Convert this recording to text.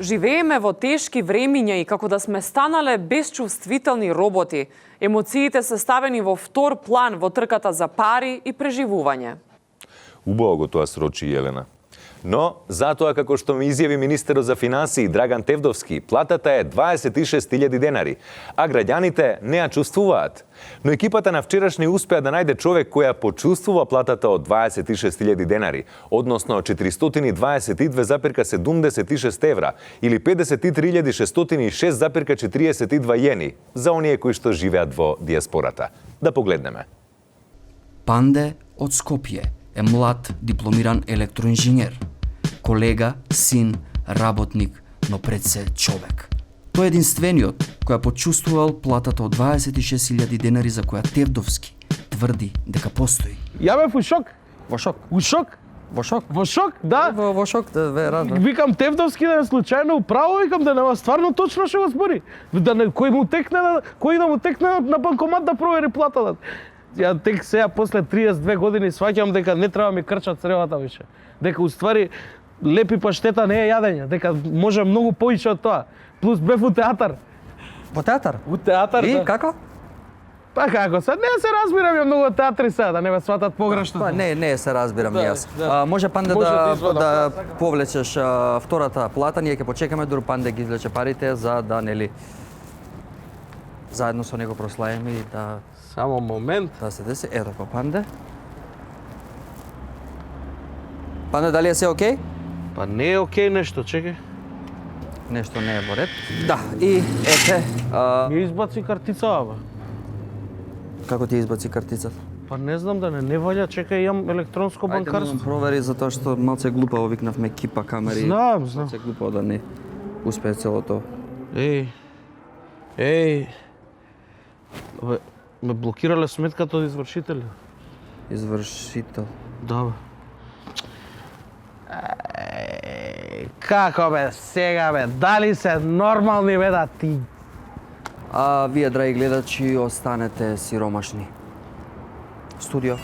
Живееме во тешки времиња и како да сме станале безчувствителни роботи. Емоциите се ставени во втор план во трката за пари и преживување. Убаво го тоа срочи Јелена. Но, затоа како што ми изјави министерот за финансии Драган Тевдовски, платата е 26.000 денари, а граѓаните не ја чувствуваат. Но екипата на вчерашни успеа да најде човек која почувствува платата од 26.000 денари, односно 422,76 евра или 53.606,42 јени за оние кои што живеат во диаспората. Да погледнеме. Панде од Скопје е млад дипломиран електроинженер. Колега, син, работник, но пред се човек. Тој е единствениот која почувствувал платата од 26.000 денари за која Тевдовски тврди дека постои. Ја бев у шок. Во шок. У шок? Во шок. Во шок, да. Во шок, да ве радно. Викам Тевдовски да не случајно управо, викам да нема стварно точно што го збори. Да не кој да му текне на банкомат да провери платата. Ја тек сега после 32 години сваќам дека не треба ми крчат цревата више. Дека уствари лепи паштета не е јадење, дека може многу повеќе од тоа. Плюс бев у театар. Во театар? У театар, И да. како? Па како се, не се разбирам ја многу од театри сега, да не ме сватат погрешно. Па не се разбирам Да, јас. да. Може Панде Може да да извадам. повлечеш втората плата, ние ќе почекаме дури Панде ги извлече парите за да нели заедно со него прославиме и да Само момент. се деси. Ето како Панде. Панде, дали е се окей? Па не е окей нешто, чекај. Нешто не е во ред. Да, и ете, Ми избаци картицава, бе. како ти избаци картицата? Па не знам да не валја, чекај, имам електронско Ајде да банкарство. провери затоа што малце глупаво викнавме кипа камери. Знам. Малце глупаво да не успее целото. Еј. Бе, ме блокирале сметката од извршителя. Извршител. Да, бе. Како бе, сега бе, дали се нормални бе да ти? А вие, драги гледачи, останете сиромашни. Студио.